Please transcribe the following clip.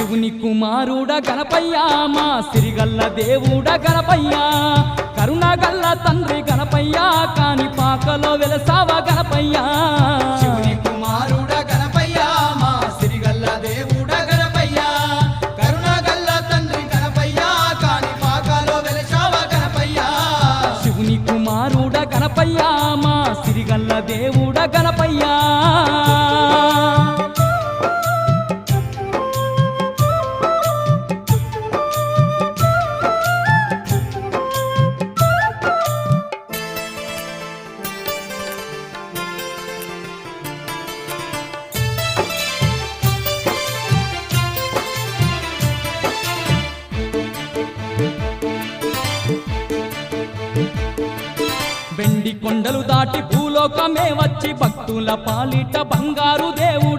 శివుని కుమారుడ గణపయ్య మా సిరిగల్ల దేవుడ గణపయ్య కరుణగల్ల తండ్రి గణపయ్య కాని పాకలో వెలసావ గణపయ్య శివుని కుమారుడ గణపయ్య మా సిరిగల్ల దేవుడ గణపయ్య కరుణగల్ల తండ్రి గణపయ్య కాని పాకలో వెలసావ గణపయ్య శివుని కుమారుడ గణపయ్య మా సిరిగల్ల దేవుడ గణపయ్య వెండి కొండలు దాటి భూలోకమే వచ్చి భక్తుల పాలిట బంగారు దేవుడు